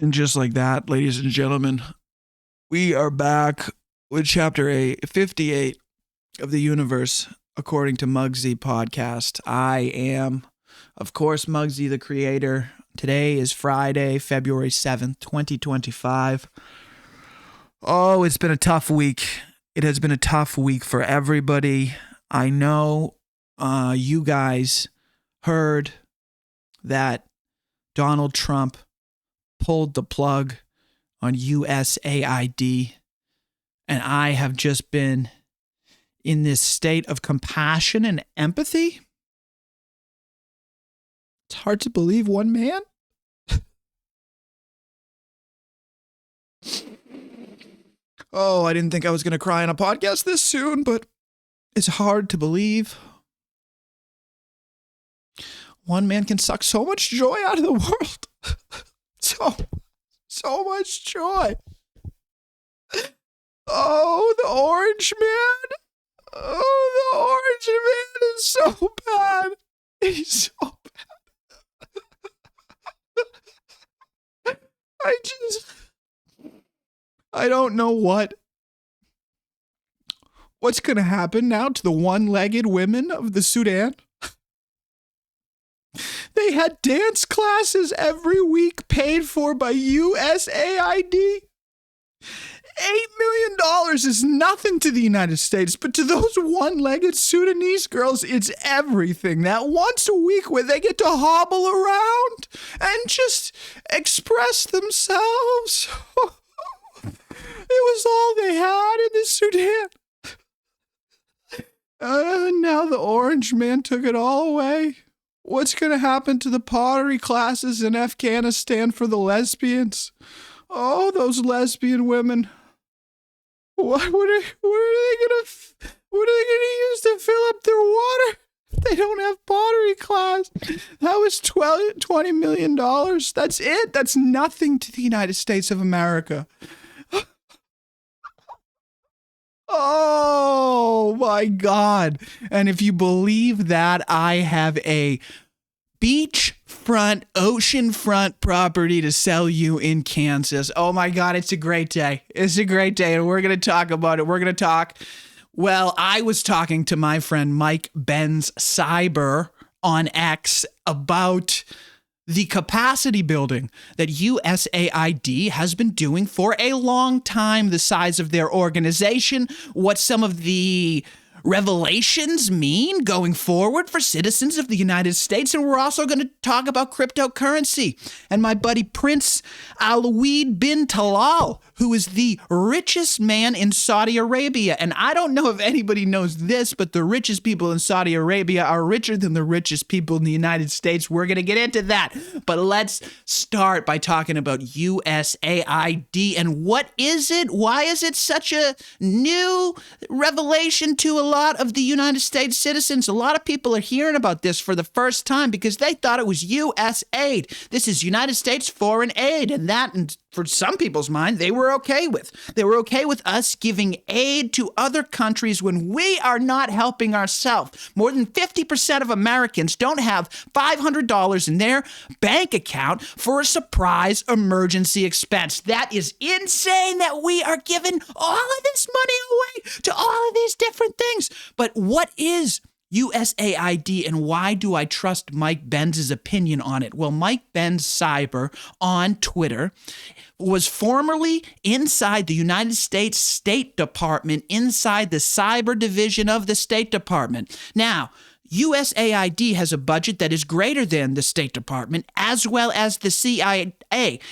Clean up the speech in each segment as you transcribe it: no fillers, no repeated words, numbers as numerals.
And just like that, ladies and gentlemen, we are back with chapter 58 of the universe, according to Mugsy podcast. I am, of course, Mugsy the Creator. Today is Friday, February 7th, 2025. Oh, it's been a tough week. It has been a tough week for everybody. I know you guys heard that Donald Trump pulled the plug on USAID, and I have just been in this state of compassion and empathy. It's hard to believe one man. Oh, I didn't think I was going to cry on a podcast this soon, but it's hard to believe. One man can suck so much joy out of the world. So much joy. Oh, the orange man. Oh, the orange man is so bad. He's so bad. I don't know what's going to happen now to the one-legged women of the Sudan. They had dance classes every week paid for by USAID. $8 million is nothing to the United States, but to those one-legged Sudanese girls, it's everything. That once a week where they get to hobble around and just express themselves. It was all they had in the Sudan. Now the orange man took it all away. What's going to happen to the pottery classes in Afghanistan for the lesbians? Oh, those lesbian women. What are they going to use to fill up their water? They don't have pottery class. That was $20 million. That's it. That's nothing to the United States of America. Oh, my God. And if you believe that, I have a beachfront, oceanfront property to sell you in Kansas. Oh, my God. It's a great day. It's a great day. And we're going to talk about it. We're going to talk. Well, I was talking to my friend Mike Benz Cyber on X about the capacity building that USAID has been doing for a long time, the size of their organization, what some of the revelations mean going forward for citizens of the United States. And we're also going to talk about cryptocurrency and my buddy Prince Alawid bin Talal, who is the richest man in Saudi Arabia. And I don't know if anybody knows this, but the richest people in Saudi Arabia are richer than the richest people in the United States. We're going to get into that. But let's start by talking about USAID and what is it? Why is it such a new revelation to a lot of the United States citizens? A lot of people are hearing about this for the first time because they thought it was USAID. This is United States Foreign Aid, and that, for some people's mind, they were okay with. They were okay with us giving aid to other countries when we are not helping ourselves. More than 50% of Americans don't have $500 in their bank account for a surprise emergency expense. That is insane that we are giving all of this money away to all of these different things. But what is USAID and why do I trust Mike Benz's opinion on it? Well, Mike Benz Cyber on Twitter was formerly inside the United States State Department, inside the cyber division of the State Department. Now, USAID has a budget that is greater than the State Department as well as the CIA.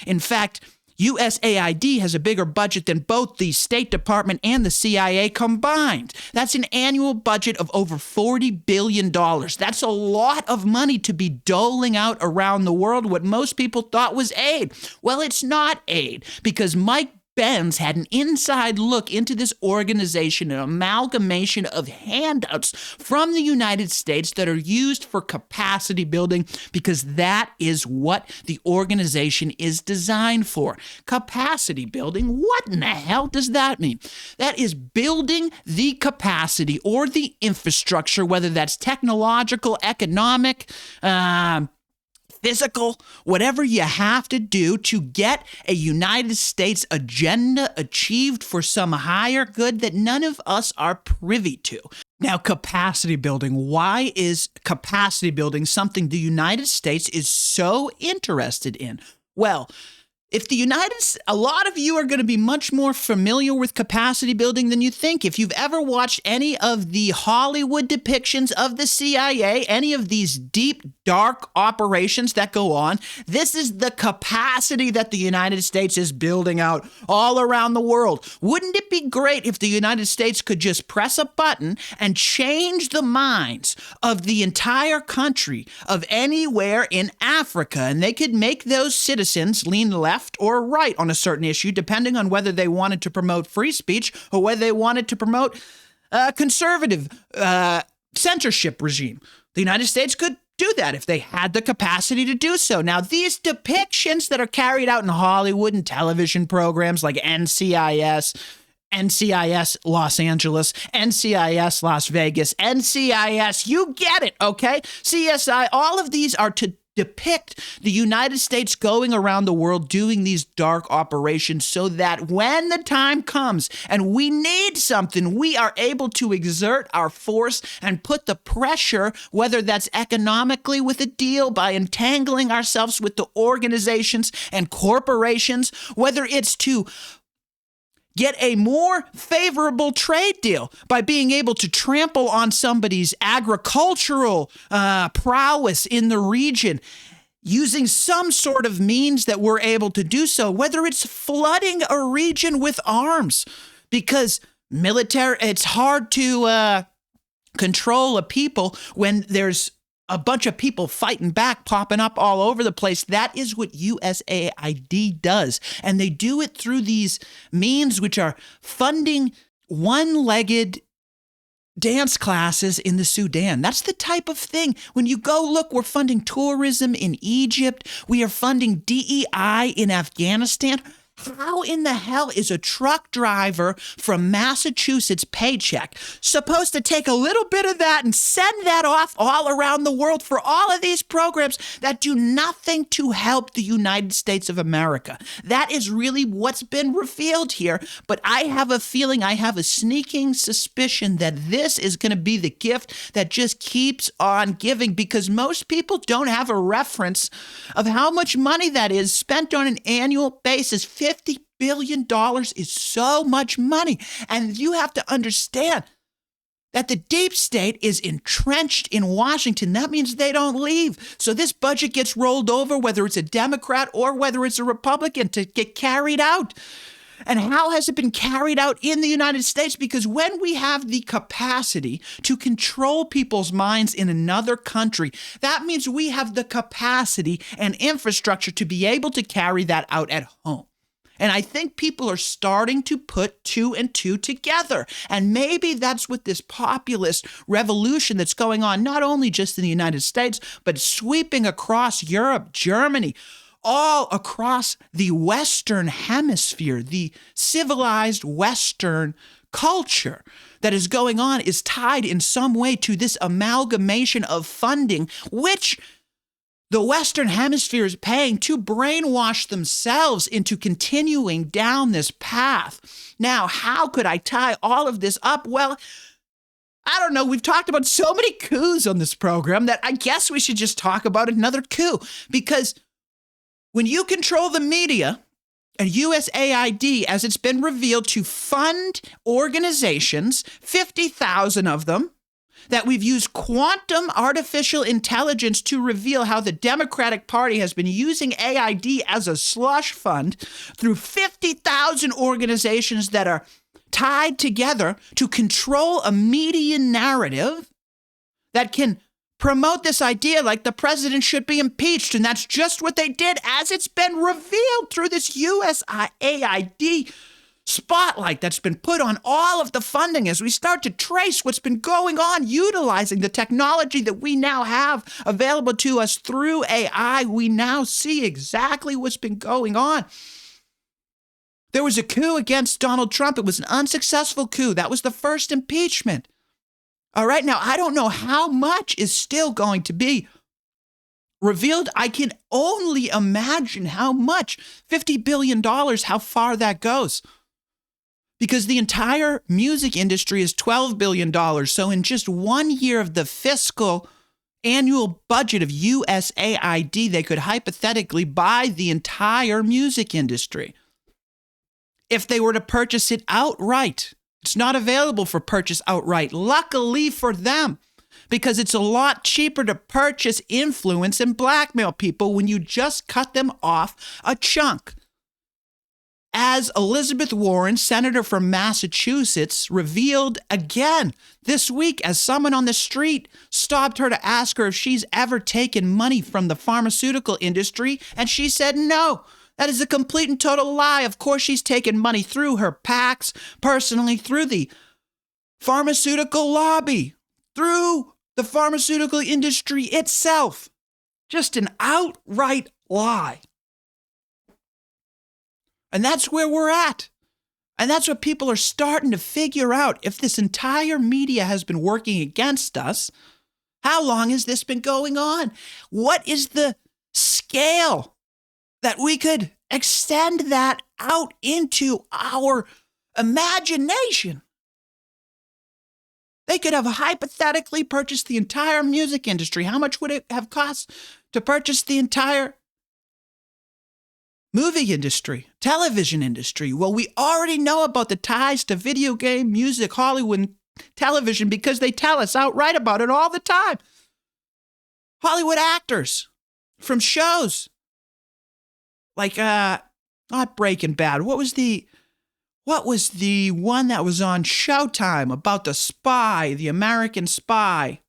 In fact, USAID has a bigger budget than both the State Department and the CIA combined. That's an annual budget of over $40 billion. That's a lot of money to be doling out around the world, what most people thought was aid. Well, it's not aid because Mike Benz had an inside look into this organization, an amalgamation of handouts from the United States that are used for capacity building because that is what the organization is designed for. Capacity building, what in the hell does that mean? That is building the capacity or the infrastructure, whether that's technological, economic, physical, whatever you have to do to get a United States agenda achieved for some higher good that none of us are privy to. Now, capacity building. Why is capacity building something the United States is so interested in? Well, if a lot of you are going to be much more familiar with capacity building than you think. If you've ever watched any of the Hollywood depictions of the CIA, any of these deep, dark operations that go on, this is the capacity that the United States is building out all around the world. Wouldn't it be great if the United States could just press a button and change the minds of the entire country of anywhere in Africa, and they could make those citizens lean left or right on a certain issue, depending on whether they wanted to promote free speech or whether they wanted to promote a conservative censorship regime. The United States could do that if they had the capacity to do so. Now, these depictions that are carried out in Hollywood and television programs like NCIS Los Angeles, NCIS Las Vegas, NCIS, you get it, okay? CSI, all of these are to depict the United States going around the world doing these dark operations so that when the time comes and we need something, we are able to exert our force and put the pressure, whether that's economically with a deal by entangling ourselves with the organizations and corporations, whether it's to get a more favorable trade deal by being able to trample on somebody's agricultural prowess in the region, using some sort of means that we're able to do so, whether it's flooding a region with arms, because it's hard to control a people when there's a bunch of people fighting back, popping up all over the place. That is what USAID does. And they do it through these means which are funding one-legged dance classes in the Sudan. That's the type of thing. When you go look, we're funding tourism in Egypt. We are funding DEI in Afghanistan. How in the hell is a truck driver from Massachusetts paycheck supposed to take a little bit of that and send that off all around the world for all of these programs that do nothing to help the United States of America? That is really what's been revealed here. But I have a feeling, I have a sneaking suspicion that this is going to be the gift that just keeps on giving, because most people don't have a reference of how much money that is spent on an annual basis. $50 billion is so much money. And you have to understand that the deep state is entrenched in Washington. That means they don't leave. So this budget gets rolled over, whether it's a Democrat or whether it's a Republican, to get carried out. And how has it been carried out in the United States? Because when we have the capacity to control people's minds in another country, that means we have the capacity and infrastructure to be able to carry that out at home. And I think people are starting to put two and two together. And maybe that's what this populist revolution that's going on, not only just in the United States, but sweeping across Europe, Germany, all across the Western hemisphere, the civilized Western culture that is going on is tied in some way to this amalgamation of funding, which the Western Hemisphere is paying to brainwash themselves into continuing down this path. Now, how could I tie all of this up? Well, I don't know. We've talked about so many coups on this program that I guess we should just talk about another coup. Because when you control the media, and USAID, as it's been revealed, to fund organizations, 50,000 of them, that we've used quantum artificial intelligence to reveal how the Democratic Party has been using AID as a slush fund through 50,000 organizations that are tied together to control a media narrative that can promote this idea like the president should be impeached. And that's just what they did, as it's been revealed through this USAID spotlight that's been put on all of the funding. As we start to trace what's been going on, utilizing the technology that we now have available to us through AI, we now see exactly what's been going on. There was a coup against Donald Trump. It was an unsuccessful coup. That was the first impeachment. All right, now I don't know how much is still going to be revealed, I can only imagine how much, $50 billion, how far that goes. Because the entire music industry is $12 billion. So in just 1 year of the fiscal annual budget of USAID, they could hypothetically buy the entire music industry. If they were to purchase it outright, it's not available for purchase outright. Luckily for them, because it's a lot cheaper to purchase influence and blackmail people when you just cut them off a chunk. As Elizabeth Warren, senator from Massachusetts, revealed again this week as someone on the street stopped her to ask her if she's ever taken money from the pharmaceutical industry, and she said no. That is a complete and total lie. Of course she's taken money through her PACs, personally, through the pharmaceutical lobby, through the pharmaceutical industry itself. Just an outright lie. And that's where we're at. And that's what people are starting to figure out. If this entire media has been working against us, how long has this been going on? What is the scale that we could extend that out into our imagination? They could have hypothetically purchased the entire music industry. How much would it have cost to purchase the entire movie industry, television industry? Well, we already know about the ties to video game, music, Hollywood, and television because they tell us outright about it all the time. Hollywood actors from shows like, not Breaking Bad. What was the one that was on Showtime about the spy, the American spy?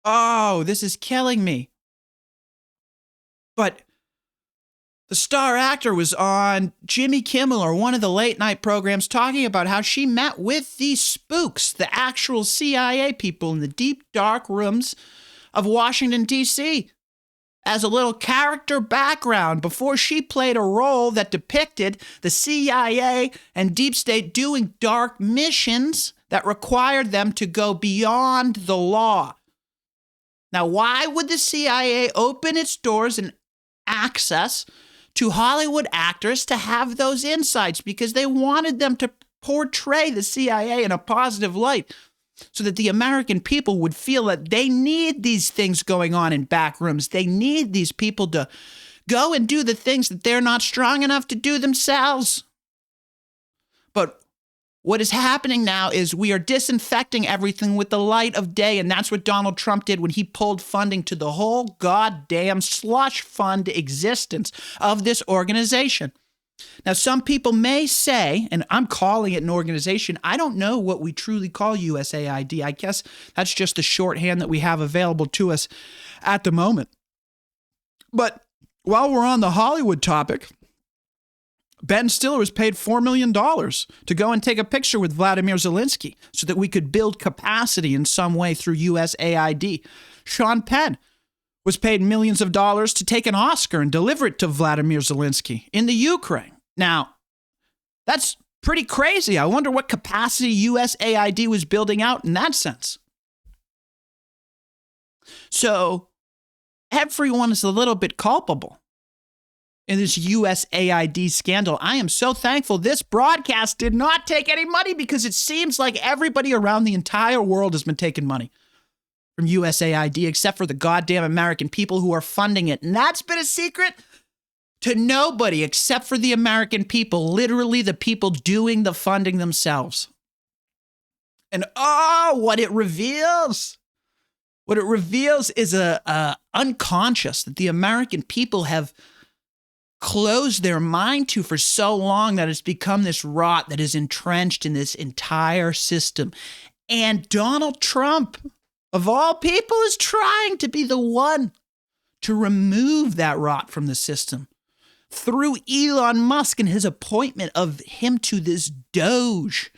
Oh, this is killing me. But the star actor was on Jimmy Kimmel or one of the late night programs talking about how she met with these spooks, the actual CIA people in the deep, dark rooms of Washington, D.C., as a little character background before she played a role that depicted the CIA and Deep State doing dark missions that required them to go beyond the law. Now, why would the CIA open its doors and access to Hollywood actors to have those insights? Because they wanted them to portray the CIA in a positive light so that the American people would feel that they need these things going on in back rooms. They need these people to go and do the things that they're not strong enough to do themselves. But what is happening now is we are disinfecting everything with the light of day, and that's what Donald Trump did when he pulled funding to the whole goddamn slush fund existence of this organization. Now, some people may say, and I'm calling it an organization, I don't know what we truly call USAID. I guess that's just the shorthand that we have available to us at the moment. But while we're on the Hollywood topic, Ben Stiller was paid $4 million to go and take a picture with Vladimir Zelensky so that we could build capacity in some way through USAID. Sean Penn was paid millions of dollars to take an Oscar and deliver it to Vladimir Zelensky in the Ukraine. Now, that's pretty crazy. I wonder what capacity USAID was building out in that sense. So everyone is a little bit culpable in this USAID scandal. I am so thankful this broadcast did not take any money because it seems like everybody around the entire world has been taking money from USAID except for the goddamn American people who are funding it. And that's been a secret to nobody except for the American people, literally the people doing the funding themselves. And what it reveals. What it reveals is a unconscious that the American people have closed their mind to for so long that it's become this rot that is entrenched in this entire system. And Donald Trump, of all people, is trying to be the one to remove that rot from the system through Elon Musk and his appointment of him to this DOGE,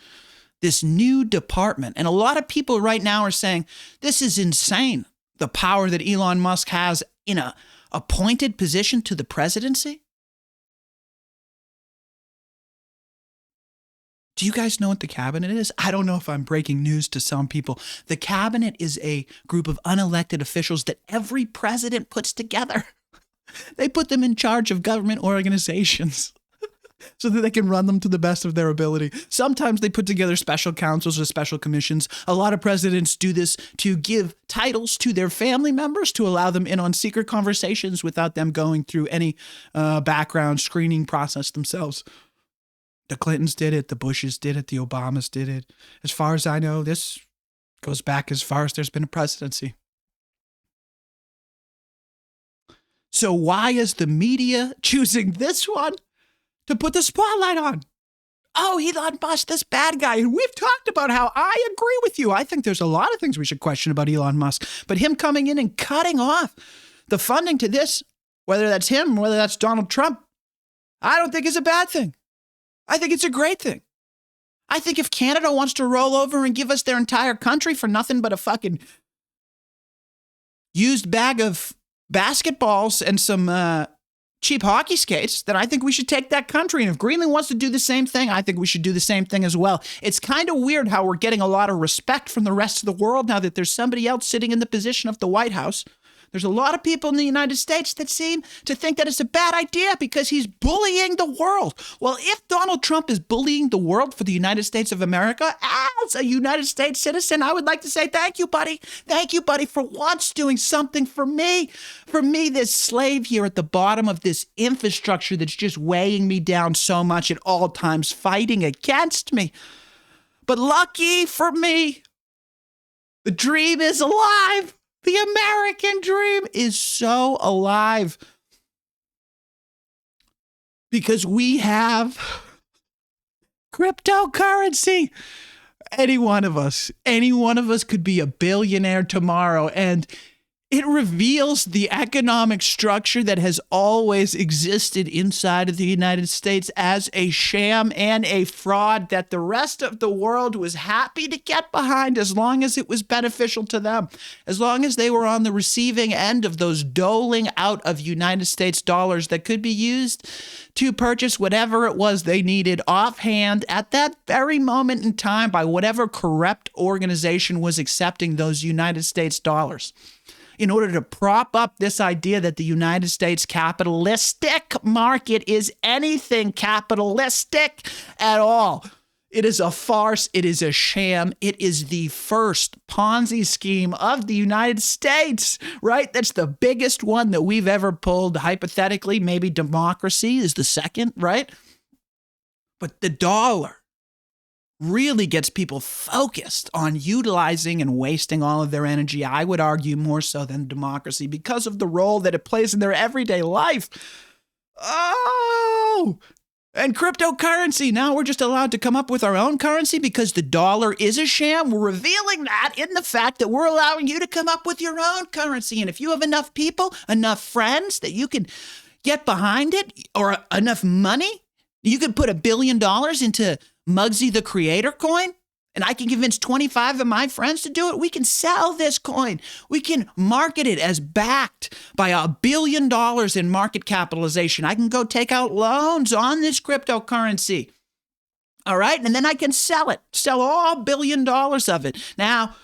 this new department. And a lot of people right now are saying, this is insane, the power that Elon Musk has in a appointed position to the presidency. Do you guys know what the cabinet is? I don't know if I'm breaking news to some people. The cabinet is a group of unelected officials that every president puts together. They put them in charge of government organizations so that they can run them to the best of their ability. Sometimes they put together special councils or special commissions. A lot of presidents do this to give titles to their family members to allow them in on secret conversations without them going through any background screening process themselves. The Clintons did it. The Bushes did it. The Obamas did it. As far as I know, this goes back as far as there's been a presidency. So why is the media choosing this one to put the spotlight on? Oh, Elon Musk, this bad guy. And we've talked about how I agree with you. I think there's a lot of things we should question about Elon Musk. But him coming in and cutting off the funding to this, whether that's him, whether that's Donald Trump, I don't think is a bad thing. I think it's a great thing. I think if Canada wants to roll over and give us their entire country for nothing but a fucking used bag of basketballs and some cheap hockey skates, then I think we should take that country. And if Greenland wants to do the same thing, I think we should do the same thing as well. It's kind of weird how we're getting a lot of respect from the rest of the world now that there's somebody else sitting in the position of the White House. There's a lot of people in the United States that seem to think that it's a bad idea because he's bullying the world. Well, if Donald Trump is bullying the world for the United States of America, as a United States citizen, I would like to say thank you, buddy. Thank you, buddy, for once doing something for me. For me, this slave here at the bottom of this infrastructure that's just weighing me down so much at all times, fighting against me. But lucky for me, the dream is alive. The American dream is so alive because we have cryptocurrency. Any one of us could be a billionaire tomorrow, and it reveals the economic structure that has always existed inside of the United States as a sham and a fraud that the rest of the world was happy to get behind as long as it was beneficial to them, as long as they were on the receiving end of those doling out of United States dollars that could be used to purchase whatever it was they needed offhand at that very moment in time by whatever corrupt organization was accepting those United States dollars. In order to prop up this idea that the United States capitalistic market is anything capitalistic at all. It is a farce. It is a sham. It is the first Ponzi scheme of the United States, right? That's the biggest one that we've ever pulled. Hypothetically, maybe democracy is the second, right? But the dollar really gets people focused on utilizing and wasting all of their energy, I would argue more so than democracy, because of the role that it plays in their everyday life. Oh, and cryptocurrency. Now we're just allowed to come up with our own currency because the dollar is a sham. We're revealing that in the fact that we're allowing you to come up with your own currency. And if you have enough people, enough friends that you can get behind it, or enough money, you can put $1 billion into MugsyTheCreator coin, and I can convince 25 of my friends to do it. We can sell this coin. We can market it as backed by $1 billion in market capitalization. I can go take out loans on this cryptocurrency. All right. And then I can sell it, sell all $1 billion of it. Now,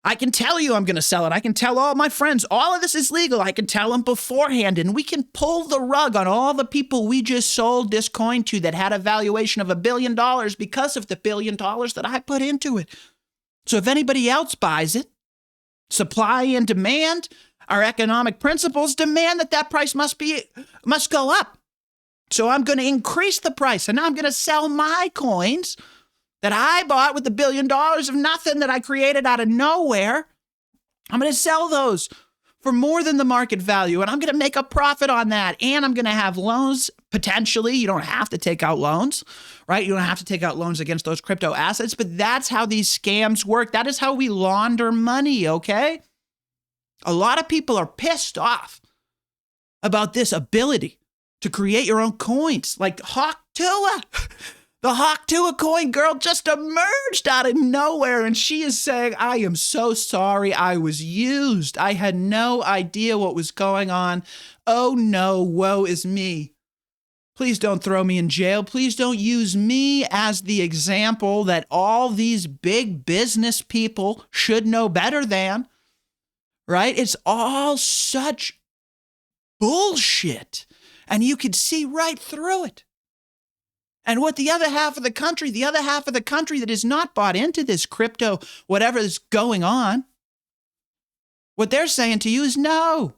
I can tell you I'm going to sell it. I can tell all my friends, all of this is legal. I can tell them beforehand, and we can pull the rug on all the people we just sold this coin to that had a valuation of $1 billion because of the $1 billion that I put into it. So if anybody else buys it, supply and demand, our economic principles demand that price must go up. So I'm going to increase the price, and now I'm going to sell my coins that I bought with $1 billion of nothing that I created out of nowhere. I'm going to sell those for more than the market value, and I'm going to make a profit on that. And I'm going to have loans, potentially. You don't have to take out loans, right? You don't have to take out loans against those crypto assets, but that's how these scams work. That is how we launder money, okay? A lot of people are pissed off about this ability to create your own coins, like Hawk Tua. The Hawk Tua coin girl just emerged out of nowhere, and she is saying, I am so sorry I was used. I had no idea what was going on. Oh no, woe is me. Please don't throw me in jail. Please don't use me as the example that all these big business people should know better than, right? It's all such bullshit. And you could see right through it. And what the other half of the country that is not bought into this crypto, whatever is going on, what they're saying to you is no.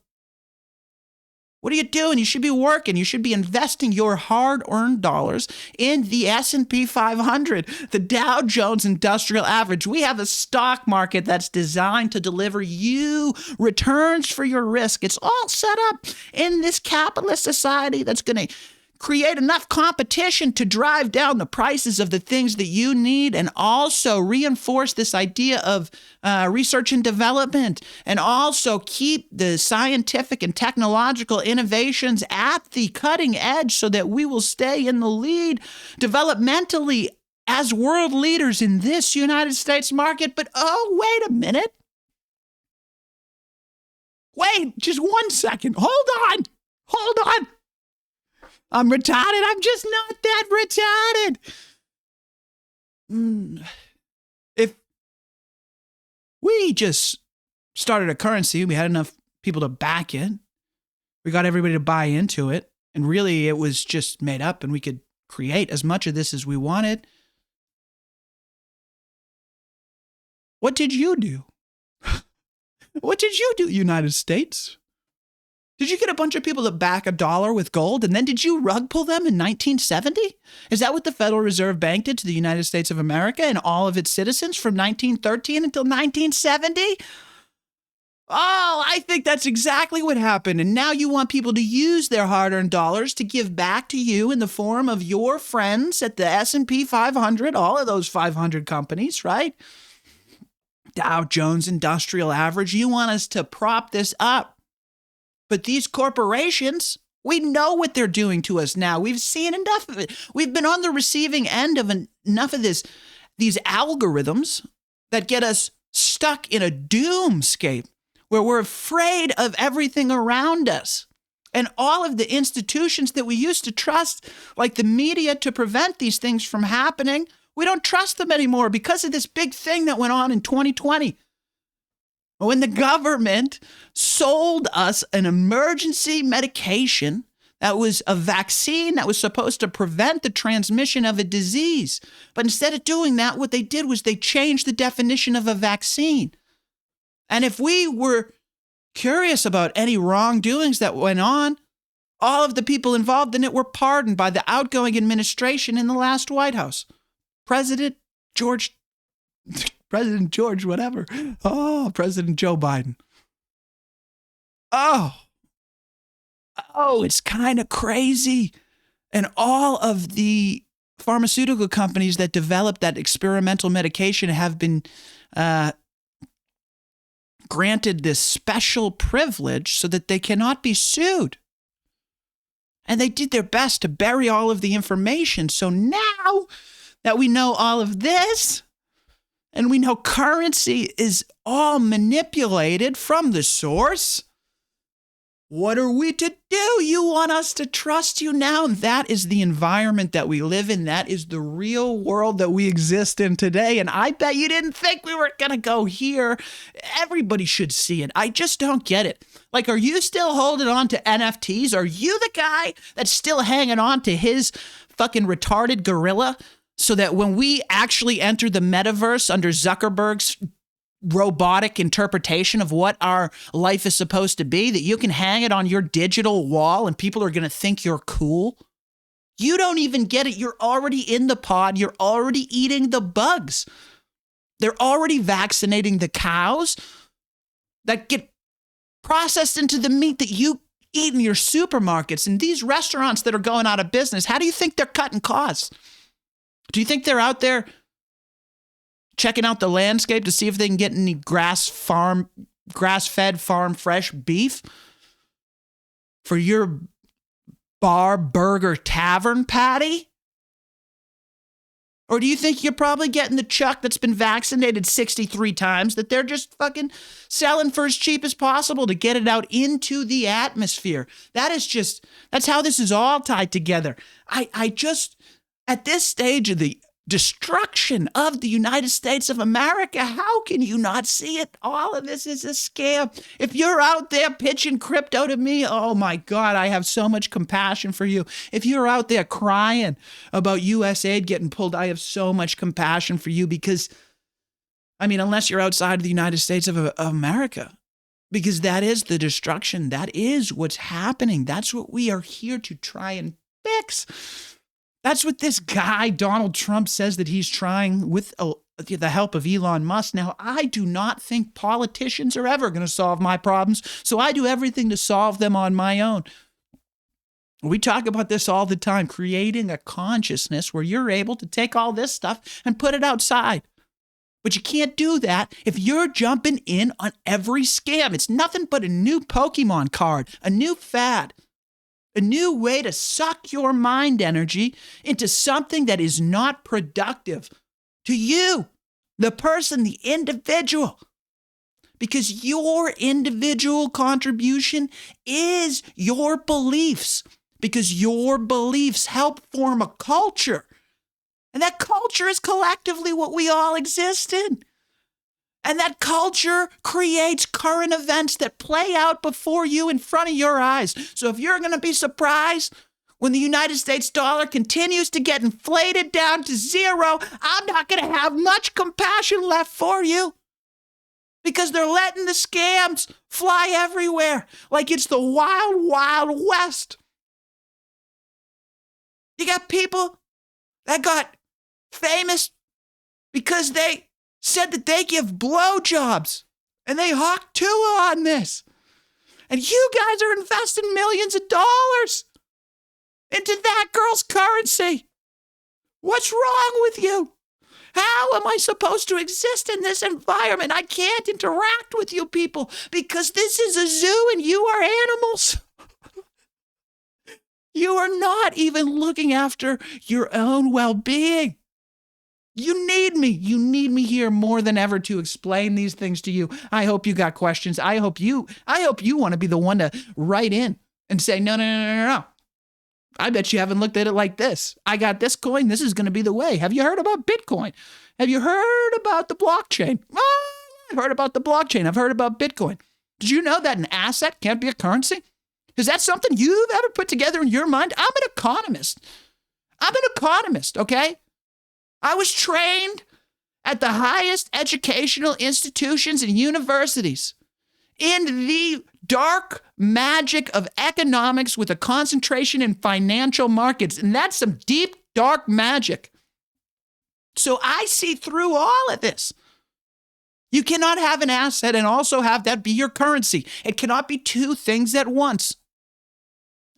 What are you doing? You should be working. You should be investing your hard-earned dollars in the S&P 500, the Dow Jones Industrial Average. We have a stock market that's designed to deliver you returns for your risk. It's all set up in this capitalist society that's going to create enough competition to drive down the prices of the things that you need, and also reinforce this idea of research and development, and also keep the scientific and technological innovations at the cutting edge so that we will stay in the lead developmentally as world leaders in this United States market. But oh, wait a minute. Wait, just 1 second. Hold on. I'm retarded. I'm just not that retarded. If we just started a currency, we had enough people to back it, we got everybody to buy into it, and really it was just made up and we could create as much of this as we wanted. What did you do? What did you do, United States? Did you get a bunch of people to back a dollar with gold, and then did you rug pull them in 1970? Is that what the Federal Reserve Bank did to the United States of America and all of its citizens from 1913 until 1970? Oh, I think that's exactly what happened. And now you want people to use their hard-earned dollars to give back to you in the form of your friends at the S&P 500, all of those 500 companies, right? Dow Jones Industrial Average. You want us to prop this up. But these corporations, we know what they're doing to us now. We've seen enough of it. We've been on the receiving end of enough of these algorithms that get us stuck in a doomscape where we're afraid of everything around us. And all of the institutions that we used to trust, like the media, to prevent these things from happening, we don't trust them anymore because of this big thing that went on in 2020. When the government sold us an emergency medication that was a vaccine that was supposed to prevent the transmission of a disease. But instead of doing that, what they did was they changed the definition of a vaccine. And if we were curious about any wrongdoings that went on, all of the people involved in it were pardoned by the outgoing administration in the last White House. President George, whatever. Oh, President Joe Biden. Oh, it's kind of crazy. And all of the pharmaceutical companies that developed that experimental medication have been granted this special privilege so that they cannot be sued. And they did their best to bury all of the information. So now that we know all of this, and we know currency is all manipulated from the source, what are we to do? You want us to trust you now? And that is the environment that we live in. That is the real world that we exist in today. And I bet you didn't think we were going to go here. Everybody should see it. I just don't get it. Like, are you still holding on to NFTs? Are you the guy that's still hanging on to his fucking retarded gorilla so that when we actually enter the metaverse under Zuckerberg's robotic interpretation of what our life is supposed to be, that you can hang it on your digital wall and people are going to think you're cool? You don't even get it. You're already in the pod. You're already eating the bugs. They're already vaccinating the cows that get processed into the meat that you eat in your supermarkets. And these restaurants that are going out of business, how do you think they're cutting costs? Do you think they're out there checking out the landscape to see if they can get any grass-fed farm fresh beef for your bar, burger, tavern patty? Or do you think you're probably getting the Chuck that's been vaccinated 63 times that they're just fucking selling for as cheap as possible to get it out into the atmosphere? That's how this is all tied together. I just, at this stage of the destruction of the United States of America, how can you not see it? All of this is a scam. If you're out there pitching crypto to me, oh my God, I have so much compassion for you. If you're out there crying about USAID getting pulled, I have so much compassion for you because, unless you're outside of the United States of America, because that is the destruction. That is what's happening. That's what we are here to try and fix. That's what this guy, Donald Trump, says that he's trying with the help of Elon Musk. Now, I do not think politicians are ever going to solve my problems, so I do everything to solve them on my own. We talk about this all the time, creating a consciousness where you're able to take all this stuff and put it outside. But you can't do that if you're jumping in on every scam. It's nothing but a new Pokemon card, a new fad. A new way to suck your mind energy into something that is not productive to you, the person, the individual. Because your individual contribution is your beliefs. Because your beliefs help form a culture. And that culture is collectively what we all exist in. And that culture creates current events that play out before you in front of your eyes. So if you're going to be surprised when the United States dollar continues to get inflated down to zero, I'm not going to have much compassion left for you. Because they're letting the scams fly everywhere like it's the wild, wild west. You got people that got famous because they said that they give blowjobs, and they hawk Tua on this. And you guys are investing millions of dollars into that girl's currency. What's wrong with you? How am I supposed to exist in this environment? I can't interact with you people because this is a zoo and you are animals. You are not even looking after your own well-being. You need me. You need me here more than ever to explain these things to you. I hope you got questions. I hope you want to be the one to write in and say, no. I bet you haven't looked at it like this. I got this coin. This is going to be the way. Have you heard about Bitcoin? Have you heard about the blockchain? I've heard about the blockchain. I've heard about Bitcoin. Did you know that an asset can't be a currency? Is that something you've ever put together in your mind? I'm an economist. Okay? I was trained at the highest educational institutions and universities in the dark magic of economics with a concentration in financial markets. And that's some deep, dark magic. So I see through all of this. You cannot have an asset and also have that be your currency. It cannot be two things at once.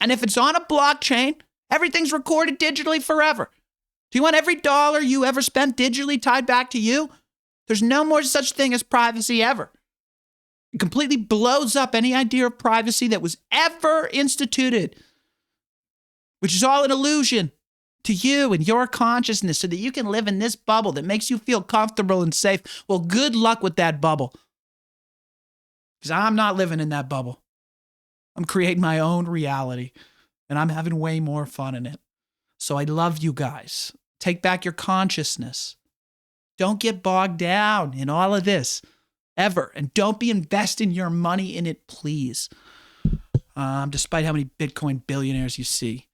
And if it's on a blockchain, everything's recorded digitally forever. Do you want every dollar you ever spent digitally tied back to you? There's no more such thing as privacy ever. It completely blows up any idea of privacy that was ever instituted, which is all an illusion to you and your consciousness so that you can live in this bubble that makes you feel comfortable and safe. Well, good luck with that bubble. Because I'm not living in that bubble. I'm creating my own reality, and I'm having way more fun in it. So I love you guys. Take back your consciousness. Don't get bogged down in all of this, ever. And don't be investing your money in it, please. Despite how many Bitcoin billionaires you see.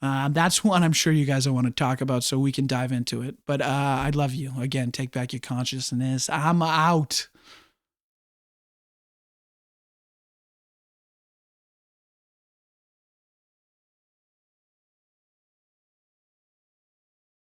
That's one I'm sure you guys will want to talk about so we can dive into it. But I love you. Again, take back your consciousness. I'm out.